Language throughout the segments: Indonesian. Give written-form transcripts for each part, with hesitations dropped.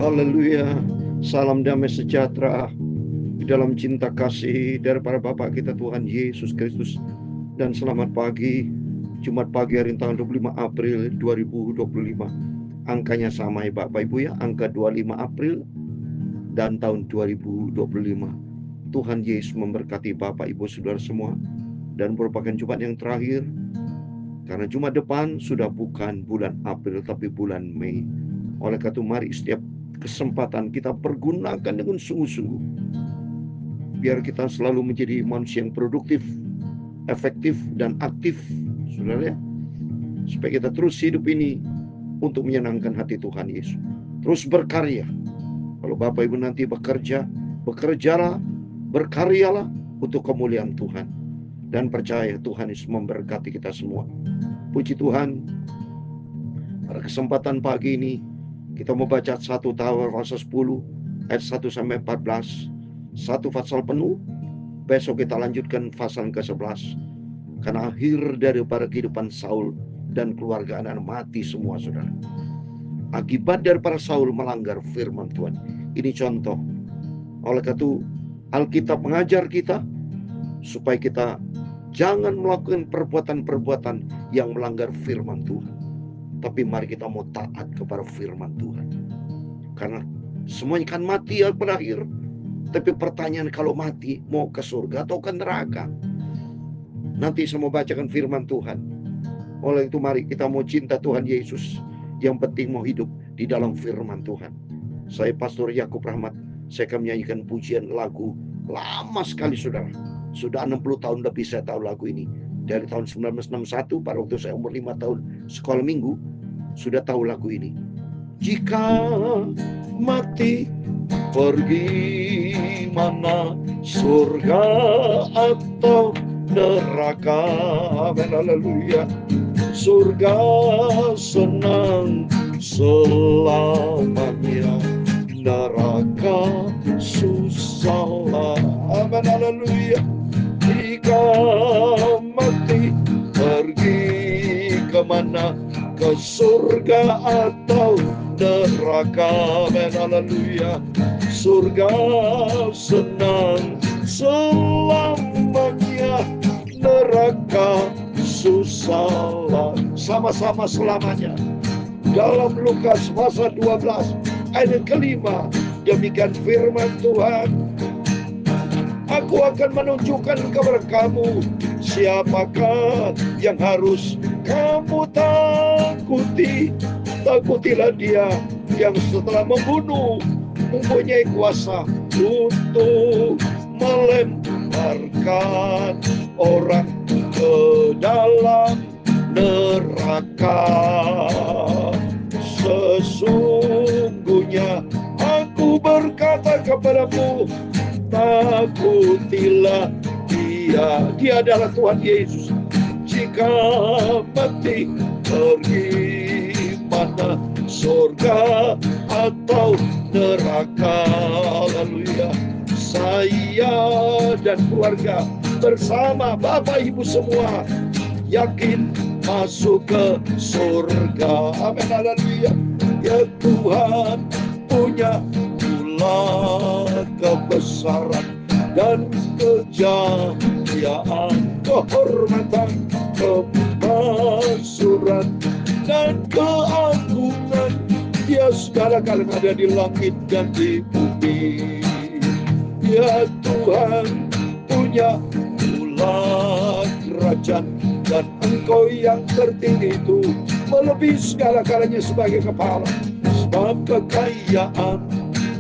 Haleluya. Salam damai sejahtera di dalam cinta kasih daripada Bapa kita Tuhan Yesus Kristus. Dan selamat pagi, Jumat pagi hari tanggal 25 April 2025. Angkanya sama ya Bapak Ibu ya, angka 25 April dan tahun 2025. Tuhan Yesus memberkati Bapak Ibu Saudara semua. Dan merupakan Jumat yang terakhir, karena Jumat depan sudah bukan bulan April tapi bulan Mei. Oleh karena itu mari setiap kesempatan kita pergunakan dengan sungguh-sungguh, biar kita selalu menjadi manusia yang produktif, efektif dan aktif, saudara ya, supaya kita terus hidup ini untuk menyenangkan hati Tuhan Yesus. Terus berkarya. Kalau Bapak Ibu nanti bekerja, bekerjalah, berkaryalah untuk kemuliaan Tuhan. Dan percaya Tuhan Yesus memberkati kita semua. Puji Tuhan, pada kesempatan pagi ini kita mau baca 1 Tawarikh pasal 10 ayat 1 sampai 14. Satu pasal penuh. Besok kita lanjutkan pasal ke-11. Karena akhir daripada kehidupan Saul dan keluarga anak mati semua, saudara. Akibat daripada Saul melanggar firman Tuhan. Ini contoh. Oleh karena itu Alkitab mengajar kita supaya kita jangan melakukan perbuatan-perbuatan yang melanggar firman Tuhan. Tapi mari kita mau taat kepada firman Tuhan. Karena semuanya kan mati ya pada akhir. Tapi pertanyaan, kalau mati mau ke surga atau ke neraka? Nanti saya mau bacakan firman Tuhan. Oleh itu mari kita mau cinta Tuhan Yesus. Yang penting mau hidup di dalam firman Tuhan. Saya Pastor Yakub Rahmat. Saya akan menyanyikan pujian lagu lama sekali, saudara. Sudah 60 tahun lebih saya tahu lagu ini. Dari tahun 1961 pada waktu saya umur 5 tahun sekolah minggu, sudah tahu lagu ini. Jika mati pergi mana, surga atau neraka? Haleluya. Surga senang selamanya, neraka susah. Haleluya. Jika mati pergi kemana, ke surga atau neraka? Haleluya. Surga senang selamanya, neraka susah. Sama-sama selamanya. Dalam Lukas pasal 12 ayat kelima, demikian firman Tuhan. Aku akan menunjukkan kepada kamu siapakah yang harus kamu takuti. Takutilah dia yang setelah membunuh mempunyai kuasa untuk melemparkan orang ke dalam neraka. Sesungguhnya aku berkata kepadamu, takutilah dia. Dia adalah Tuhan Yesus. Jika mati pergi mana, surga atau neraka? Haleluya. Saya dan keluarga bersama Bapak Ibu semua yakin masuk ke surga. Amin. Haleluya. Ya Tuhan punya kebesaran dan kejayaan, kehormatan, kemakmuran dan keagungan. Dia segala-galanya ada di langit dan di bumi. Ya Tuhan punya kerajaan, dan Engkau yang tertinggi itu melebihi segala-galanya sebagai kepala. Sebab kekayaan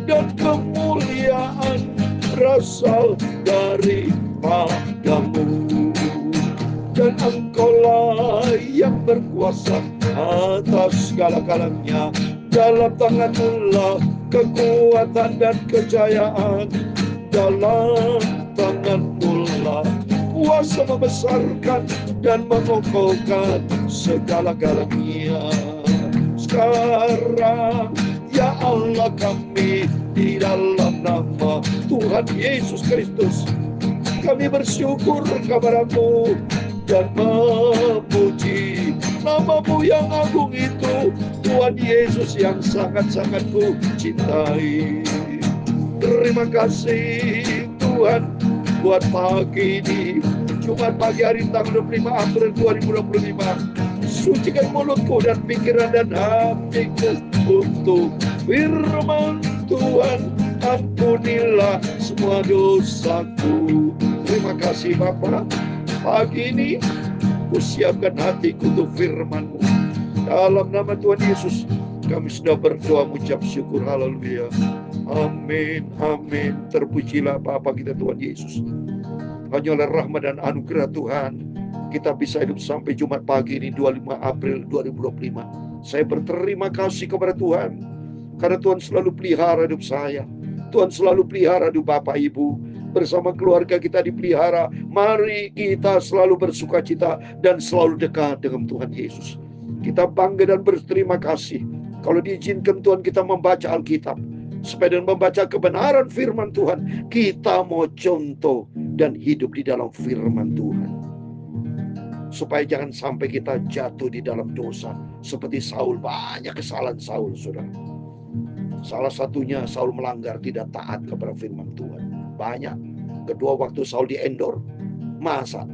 dan kemuliaan berasal daripadamu, dan Engkaulah yang berkuasa atas segala-galanya. Dalam tangan-Mu lah kekuatan dan kejayaan, dalam tangan-Mu lah kuasa membesarkan dan mengokohkan segala-galanya. Sekarang ya Allah kami, di dalam nama Tuhan Yesus Kristus, kami bersyukur kepada-Mu dan memuji Namamu yang agung itu, Tuhan Yesus yang sangat-sangat ku cintai. Terima kasih Tuhan buat pagi ini, Jumat pagi hari tanggal 25 April 2025. Sucikan mulutku dan pikiran dan hatiku untuk firman Tuhan. Ampunilah semua dosaku. Terima kasih Bapa. Pagi ini ku siapkan hatiku untuk firman-Mu. Dalam nama Tuhan Yesus kami sudah berdoa mengucap syukur. Haleluya. Amin, amin. Terpujilah Bapa kita Tuhan Yesus. Hanya oleh rahmat dan anugerah Tuhan kita bisa hidup sampai Jumat pagi ini 25 April 2025. Saya berterima kasih kepada Tuhan karena Tuhan selalu pelihara hidup saya. Tuhan selalu pelihara hidup Bapak Ibu. Bersama keluarga kita dipelihara. Mari kita selalu bersuka cita dan selalu dekat dengan Tuhan Yesus. Kita bangga dan berterima kasih kalau diizinkan Tuhan kita membaca Alkitab. Supaya dengan membaca kebenaran firman Tuhan, kita mau contoh dan hidup di dalam firman Tuhan. Supaya jangan sampai kita jatuh di dalam dosa. Seperti Saul, banyak kesalahan Saul, saudara. Salah satunya Saul melanggar, tidak taat kepada firman Tuhan. Banyak. Kedua, waktu Saul di Endor, masa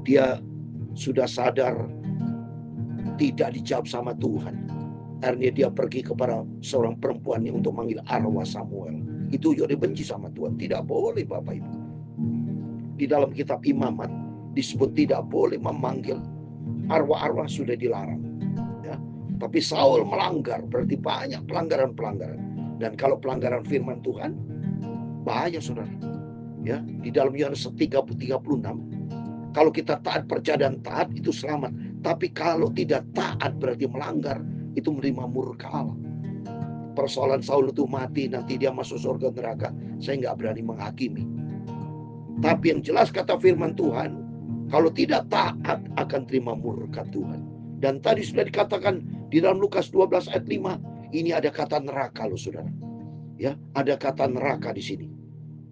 dia sudah sadar tidak dijawab sama Tuhan. Akhirnya dia pergi kepada seorang perempuan yang untuk manggil arwah Samuel. Itu juga dibenci sama Tuhan. Tidak boleh Bapak Ibu. Di dalam kitab Imamat disebut tidak boleh memanggil arwah-arwah, sudah dilarang. Ya. Tapi Saul melanggar, berarti banyak pelanggaran-pelanggaran. Dan kalau pelanggaran firman Tuhan, bahaya saudara. Ya, di dalam Yohanes 3:36, kalau kita taat, percaya dan taat itu selamat. Tapi kalau tidak taat berarti melanggar, itu menerima murka Allah. Persoalan Saul itu mati, nanti dia masuk surga neraka, saya nggak berani menghakimi. Tapi yang jelas kata firman Tuhan, kalau tidak taat akan terima murka Tuhan. Dan tadi sudah dikatakan di dalam Lukas 12 ayat 5, ini ada kata neraka loh saudara. Ya, ada kata neraka di sini.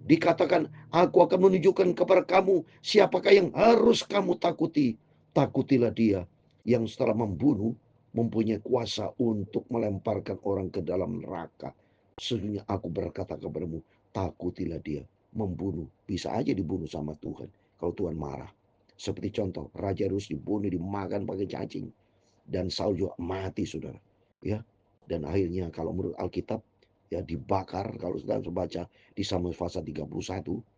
Dikatakan, aku akan menunjukkan kepada kamu siapakah yang harus kamu takuti. Takutilah dia yang setelah membunuh mempunyai kuasa untuk melemparkan orang ke dalam neraka. Sesungguhnya aku berkata kepadamu, takutilah dia. Membunuh, bisa aja dibunuh sama Tuhan kalau Tuhan marah. Seperti contoh, Raja Rus dibunuh, dimakan pakai cacing. Dan Saul juga mati saudara. Ya. Dan akhirnya kalau menurut Alkitab, ya dibakar. Kalau sudah baca di Samuel pasal 31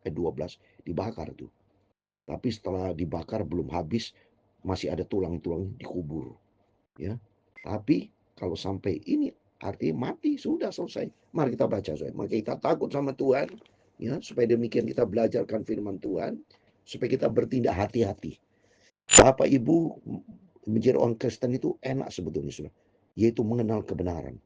ayat 12, dibakar tuh. Tapi setelah dibakar belum habis, masih ada tulang-tulang dikubur. Ya, tapi kalau sampai ini artinya mati, sudah selesai. Mari kita baca, saudara. Mari kita takut sama Tuhan, ya, supaya demikian kita belajarkan firman Tuhan, supaya kita bertindak hati-hati. Bapak Ibu menjadi orang Kristen itu enak sebetulnya, saudara, yaitu mengenal kebenaran.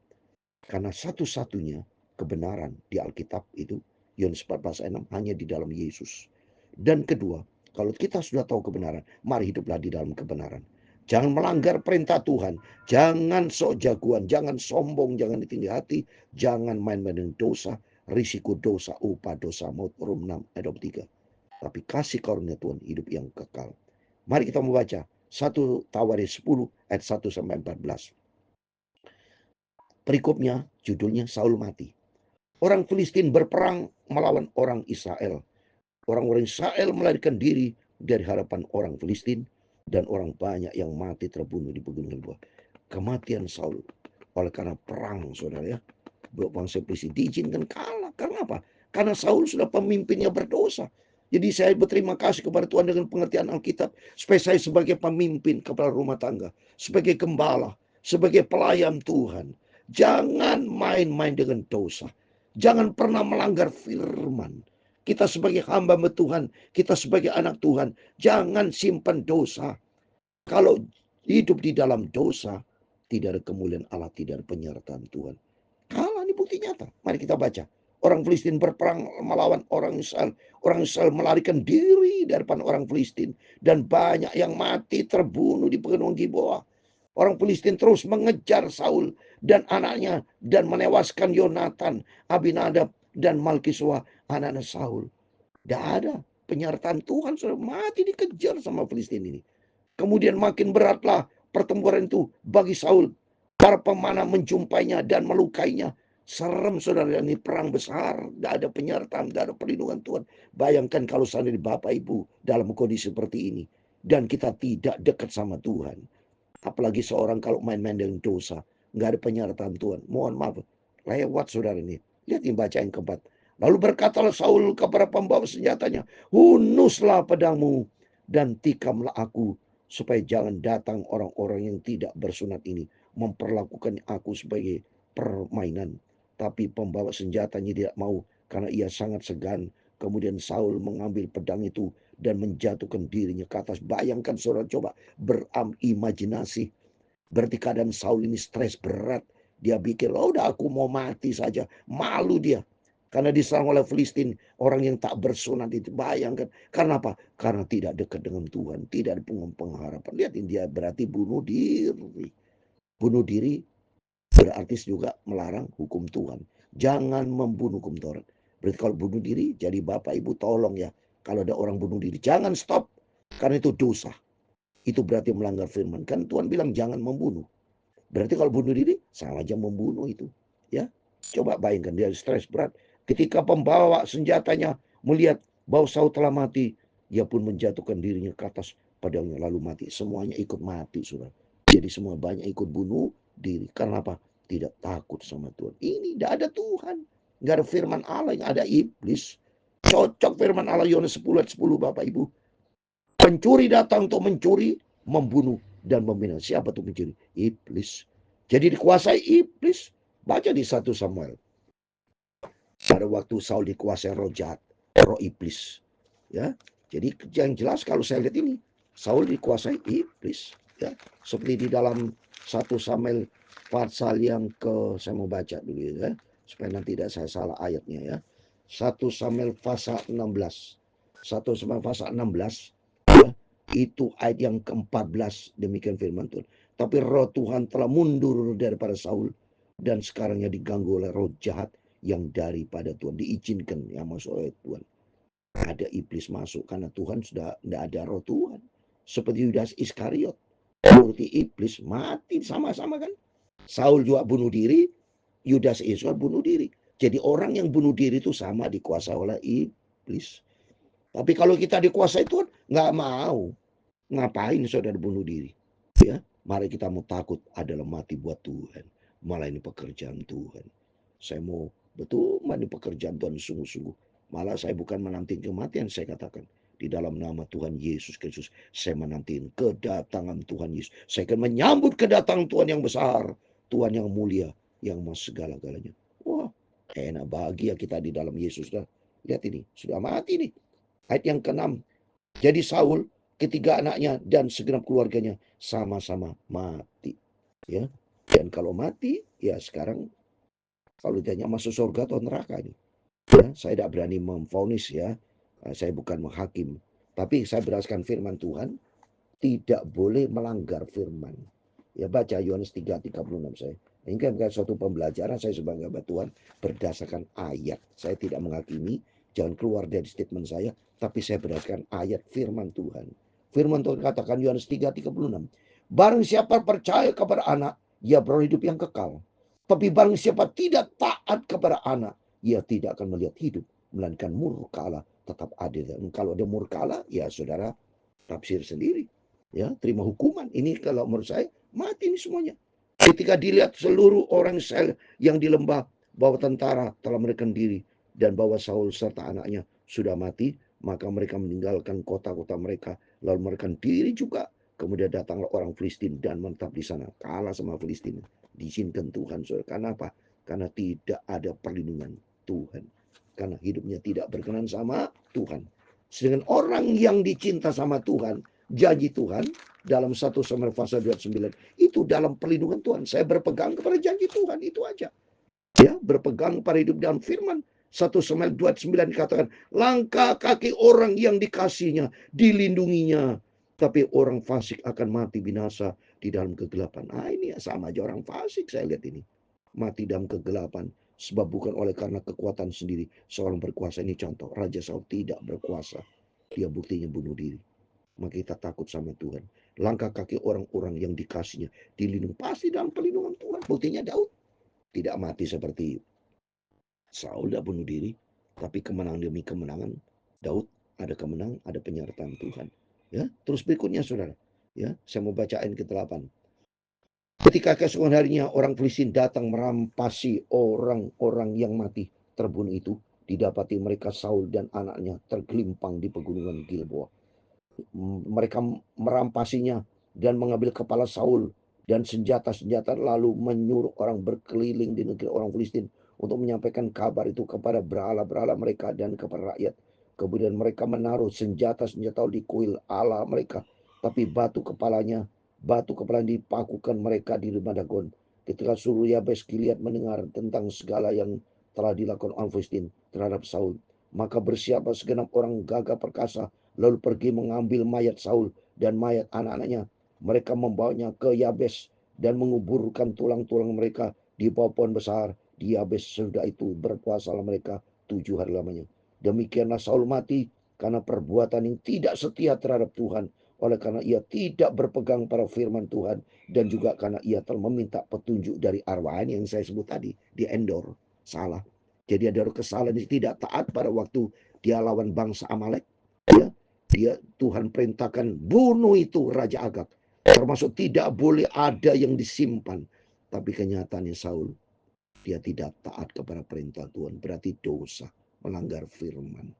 Karena satu-satunya kebenaran di Alkitab itu Yohanes 14 ayat 6 hanya di dalam Yesus. Dan kedua, kalau kita sudah tahu kebenaran, mari hiduplah di dalam kebenaran. Jangan melanggar perintah Tuhan. Jangan sok jagoan, jangan sombong, jangan tinggi hati, jangan main-main dengan dosa. Risiko dosa, upah dosa maut, Rom 6 ayat 23. Tapi kasih karunia Tuhan hidup yang kekal. Mari kita membaca 1 Tawaris 10 ayat 1 sampai 14. Perikopnya judulnya Saul mati. Orang Filistin berperang melawan orang Israel. Orang-orang Israel melarikan diri dari hadapan orang Filistin. Dan orang banyak yang mati terbunuh di pegunungan buah. Kematian Saul oleh karena perang, saudara ya. Bangsa Filistin diizinkan kalah. Karena apa? Karena Saul sudah pemimpinnya berdosa. Jadi saya berterima kasih kepada Tuhan dengan pengertian Alkitab. Supaya saya sebagai pemimpin kepala rumah tangga. Sebagai gembala. Sebagai pelayan Tuhan. Jangan main-main dengan dosa. Jangan pernah melanggar firman. Kita sebagai hamba Tuhan, kita sebagai anak Tuhan, jangan simpan dosa. Kalau hidup di dalam dosa, tidak ada kemuliaan Allah, tidak ada penyertaan Tuhan. Kalah, ini bukti nyata. Mari kita baca. Orang Filistin berperang melawan orang Israel. Orang Israel melarikan diri dari depan orang Filistin. Dan banyak yang mati terbunuh di pegunungan Gilboa. Orang Filistin terus mengejar Saul dan anaknya dan menewaskan Yonatan, Abinadab, dan Malkisua, anak-anak Saul. Tidak ada penyertaan Tuhan, sudah mati dikejar sama Filistin ini. Kemudian makin beratlah pertempuran itu bagi Saul. Para pemanah menjumpainya dan melukainya. Serem saudara, ini perang besar, tidak ada penyertaan, tidak ada perlindungan Tuhan. Bayangkan kalau seandainya Bapak Ibu dalam kondisi seperti ini dan kita tidak dekat sama Tuhan. Apalagi seorang kalau main-main dengan dosa, nggak ada penyertaan Tuhan. Mohon maaf, lewat saudara ini. Lihat ini baca yang keempat. Lalu berkatalah Saul kepada pembawa senjatanya, hunuslah pedangmu dan tikamlah aku, supaya jangan datang orang-orang yang tidak bersunat ini memperlakukan aku sebagai permainan. Tapi pembawa senjatanya tidak mau, karena ia sangat segan. Kemudian Saul mengambil pedang itu dan menjatuhkan dirinya ke atas. Bayangkan saudara, coba berimajinasi. Berarti keadaan Saul ini stres berat. Dia pikir, oh udah aku mau mati saja. Malu dia. Karena diserang oleh Filistin. Orang yang tak bersunat itu. Bayangkan. Karena apa? Karena tidak dekat dengan Tuhan. Tidak ada pengharapan. Lihat ini, dia berarti bunuh diri. Bunuh diri berarti juga melarang hukum Tuhan. Jangan membunuh hukum Taurat. Berarti kalau bunuh diri, jadi Bapak Ibu tolong ya. Kalau ada orang bunuh diri, jangan stop. Karena itu dosa. Itu berarti melanggar firman. Kan Tuhan bilang jangan membunuh. Berarti kalau bunuh diri, sama aja membunuh itu. Ya, coba bayangkan dia stres berat. Ketika pembawa senjatanya melihat bahwa Saul telah mati, dia pun menjatuhkan dirinya ke atas pedangnya lalu mati. Semuanya ikut mati, saudara. Jadi semua banyak ikut bunuh diri. Karena apa? Tidak takut sama Tuhan. Ini tidak ada Tuhan. Nggak ada firman Allah, yang ada iblis. Cocok firman Allah Yohanes 10 ayat 10 Bapak Ibu. Pencuri datang untuk mencuri, membunuh, dan membina. Siapa tuh pencuri? Iblis. Jadi dikuasai iblis. Baca di 1 Samuel. Pada waktu Saul dikuasai roh jahat, roh iblis. Ya, jadi yang jelas kalau saya lihat ini, Saul dikuasai iblis. Ya, seperti di dalam 1 Samuel pasal yang saya mau baca dulu ya, supaya nanti tidak saya salah ayatnya ya. 1 Samuel pasal 16. 1 Samuel pasal 16. Itu ayat yang ke-14, demikian firman Tuhan. Tapi roh Tuhan telah mundur daripada Saul, dan sekarangnya diganggu oleh roh jahat yang daripada Tuhan. Diizinkan yang masuk oleh Tuhan. Ada iblis masuk karena Tuhan sudah tidak ada roh Tuhan. Seperti Yudas Iskariot, seperti iblis mati sama-sama kan. Saul juga bunuh diri, Yudas Iskariot bunuh diri. Jadi orang yang bunuh diri itu sama dikuasai oleh iblis. Tapi kalau kita dikuasai Tuhan, nggak mau. Ngapain saudara bunuh diri? Ya, mari kita mau takut adalah mati buat Tuhan. Malah ini pekerjaan Tuhan. Saya mau betul mandi pekerjaan Tuhan sungguh-sungguh. Malah saya bukan menanti kematian, saya katakan. Di dalam nama Tuhan Yesus Kristus, saya menanti kedatangan Tuhan Yesus. Saya akan menyambut kedatangan Tuhan yang besar. Tuhan yang mulia, yang mas segala-galanya. Wah, enak bahagia kita di dalam Yesus. Lihat ini, sudah mati nih. Ayat yang ke-6. Jadi Saul, ketiga anaknya dan segenap keluarganya sama-sama mati. Ya. Dan kalau mati, ya sekarang kalau ditanya masuk surga atau neraka ini. Ya, saya tidak berani memvonis ya. Saya bukan menghakim. Tapi saya berdasarkan firman Tuhan, tidak boleh melanggar firman. Ya, baca Yohanes 3:36 saya. Ini kan suatu pembelajaran saya sebagai hamba Tuhan berdasarkan ayat. Saya tidak menghakimi, jangan keluar dari statement saya, tapi saya berdasarkan ayat firman Tuhan. Firman Tuhan katakan Yohanes 3:36. Barang siapa percaya kepada anak, ia beroleh hidup yang kekal. Tapi barang siapa tidak taat kepada anak, ia tidak akan melihat hidup, melainkan murka Allah tetap ada. Dan kalau ada murka Allah, ya saudara tafsir sendiri. Ya, terima hukuman. Ini kalau menurut saya mati ini semuanya. Ketika dilihat seluruh orang Israel yang di lembah bahwa tentara telah melarikan diri dan bahwa Saul serta anaknya sudah mati, maka mereka meninggalkan kota-kota mereka lalu melarikan diri juga. Kemudian datanglah orang Filistin dan menetap di sana. Kalah sama Filistin. Diizinkan Tuhan. Karena apa? Karena tidak ada perlindungan Tuhan. Karena hidupnya tidak berkenan sama Tuhan. Sedangkan orang yang dicinta sama Tuhan, janji Tuhan dalam 1 Samuel pasal 29 itu dalam perlindungan Tuhan. Saya berpegang kepada janji Tuhan, itu aja. Ya, berpegang pada hidup dalam firman. 1 Samuel 29 dikatakan, langkah kaki orang yang dikasihnya, dilindunginya. Tapi orang fasik akan mati binasa di dalam kegelapan. Ah, ini ya sama aja orang fasik, saya lihat ini. Mati dalam kegelapan. Sebab bukan oleh karena kekuatan sendiri. Seorang berkuasa, ini contoh. Raja Saul tidak berkuasa. Dia buktinya bunuh diri. Maka kita takut sama Tuhan. langkah kaki orang-orang yang dikasihnya dilindungi pasti dalam perlindungan Tuhan. Buktinya Daud tidak mati seperti Saul, tidak bunuh diri, tapi kemenangan demi kemenangan. Daud ada kemenangan, ada penyertaan Tuhan. Ya, terus berikutnya saudara. Ya, saya mau baca ayat ke-8. Ketika keesokan harinya orang Filistin datang merampasi orang-orang yang mati terbunuh itu, didapati mereka Saul dan anaknya tergelimpang di pegunungan Gilboa. Mereka merampasinya dan mengambil kepala Saul dan senjata-senjata, lalu menyuruh orang berkeliling di negeri orang Filistin untuk menyampaikan kabar itu kepada berhala-berhala mereka dan kepada rakyat. Kemudian mereka menaruh senjata-senjata di kuil Allah mereka, tapi batu kepalanya dipakukan mereka di rumah Dagon. Ketika suruh Yabes Gilead mendengar tentang segala yang telah dilakukan orang Filistin terhadap Saul, maka bersiaplah segenap orang gagah perkasa, lalu pergi mengambil mayat Saul dan mayat anak-anaknya. Mereka membawanya ke Yabes dan menguburkan tulang-tulang mereka di bawah pohon besar di Yabes. Sudah itu berpuasalah mereka 7 hari lamanya. Demikianlah Saul mati karena perbuatan yang tidak setia terhadap Tuhan, oleh karena ia tidak berpegang pada firman Tuhan, dan juga karena ia telah meminta petunjuk dari arwah yang saya sebut tadi di Endor. Salah. Jadi ada kesalahan, tidak taat pada waktu dia lawan bangsa Amalek. Tuhan perintahkan bunuh itu Raja Agag, termasuk tidak boleh ada yang disimpan. Tapi kenyataannya Saul, dia tidak taat kepada perintah Tuhan, berarti dosa, melanggar firman.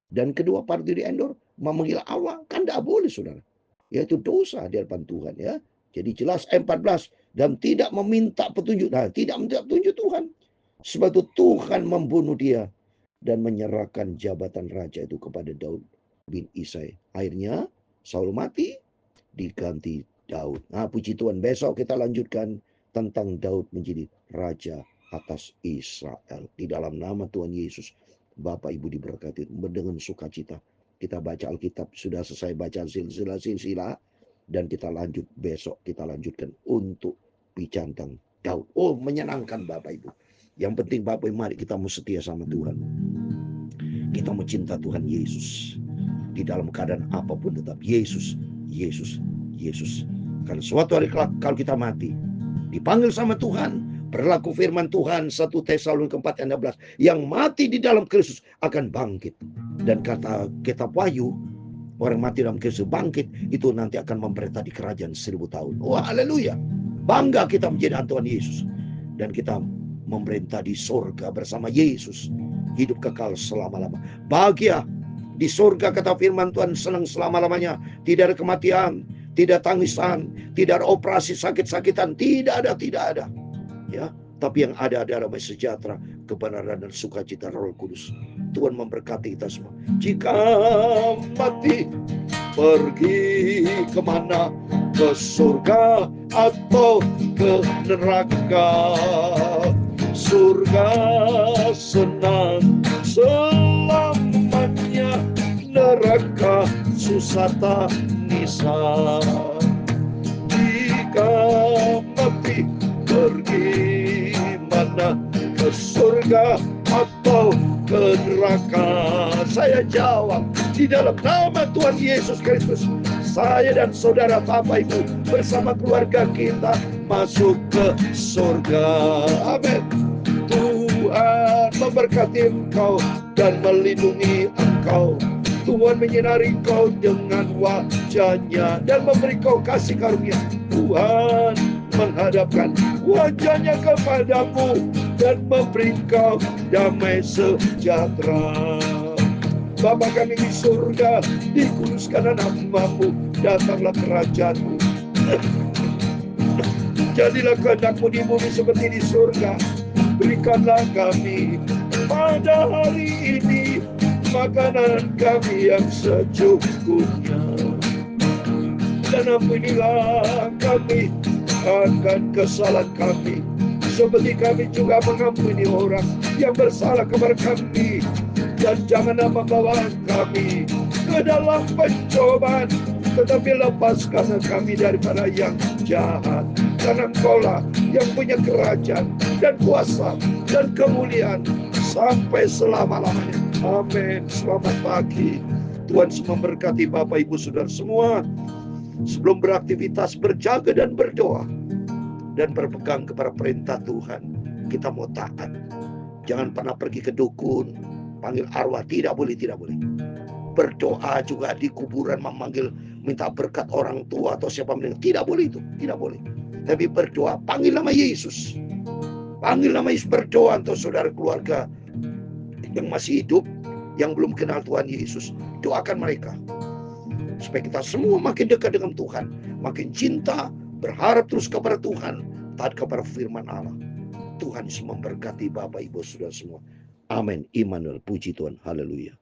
Dan kedua parti di Endor memanggil Allah, kan tidak boleh saudara. Yaitu dosa di hadapan Tuhan ya. Jadi jelas 14, dan tidak meminta petunjuk. Nah, tidak meminta petunjuk Tuhan. Sebab itu Tuhan membunuh dia dan menyerahkan jabatan raja itu kepada Daud bin Isai. Akhirnya Saul mati, diganti Daud. Nah, puji Tuhan, besok kita lanjutkan tentang Daud menjadi raja atas Israel. Di dalam nama Tuhan Yesus, Bapak Ibu diberkati dengan sukacita. Kita baca Alkitab, sudah selesai baca silsilah, dan kita lanjut besok, kita lanjutkan untuk bicara tentang Daud. Oh, menyenangkan Bapak Ibu. Yang penting Bapak Ibu, mari kita mau setia sama Tuhan. Kita mau cinta Tuhan Yesus. Di dalam keadaan apapun tetap Yesus, Yesus, Yesus. Karena suatu hari kalau kita mati, dipanggil sama Tuhan, berlaku firman Tuhan 1 Tesalonika 4:16, yang mati di dalam Kristus akan bangkit. Dan kata kitab Wahyu, orang mati dalam Kristus bangkit, itu nanti akan memerintah di kerajaan 1000 tahun. Wah, haleluya. Bangga kita menjadi anak Tuhan Yesus. Dan kita memerintah di surga bersama Yesus, hidup kekal selama-lama. Bahagia di surga, kata firman Tuhan, senang selama-lamanya. Tidak ada kematian, tidak tangisan, tidak ada operasi sakit-sakitan, tidak ada. Ya, tapi yang ada adalah damai sejahtera, kebenaran dan sukacita Roh Kudus. Tuhan memberkati kita semua. Jika mati, pergi kemana? Ke surga atau ke neraka? Surga senang selamanya, neraka susah tak bisa. Jika mati, pergi mana? Ke surga atau ke neraka? Saya jawab, di dalam nama Tuhan Yesus Kristus, saya dan saudara Bapak Ibu bersama keluarga kita masuk ke surga. Amin. Tuhan memberkati engkau dan melindungi engkau. Tuhan menyinari engkau dengan wajahnya dan memberi kau kasih karunia. Tuhan menghadapkan wajahnya kepadamu dan memberi kau damai sejahtera. Bapa kami di surga, dikuduskanlah namamu, datanglah kerajaanmu. Jadilah kehendak-Mu di bumi seperti di surga. Berikanlah kami pada hari ini makanan kami yang secukupnya. Dan ampunilah kami akan kesalahan kami, seperti kami juga mengampuni orang yang bersalah kepada kami. Dan janganlah membawa kami ke dalam pencobaan, tetapi lepaskanlah kami daripada yang jahat. Karena Engkaulah yang punya kerajaan dan kuasa dan kemuliaan sampai selama-lamanya. Amin. Selamat pagi. Tuhan memberkati Bapak Ibu Saudara semua. Sebelum beraktivitas, berjaga dan berdoa. Dan berpegang kepada perintah Tuhan. Kita mau taat. Jangan pernah pergi ke dukun, panggil arwah. Tidak boleh, tidak boleh. Berdoa juga di kuburan, memanggil, minta berkat orang tua atau siapa meninggal. Tidak boleh itu, tidak boleh. Tapi berdoa, panggil nama Yesus. Panggil nama Yesus, berdoa untuk saudara keluarga yang masih hidup, yang belum kenal Tuhan Yesus. Doakan mereka. Supaya kita semua makin dekat dengan Tuhan. Makin cinta, berharap terus kepada Tuhan. Taat kepada firman Allah. Tuhan Yesus memberkati Bapak, Ibu, Saudara semua. Amin. Immanuel. Puji Tuhan. Haleluya.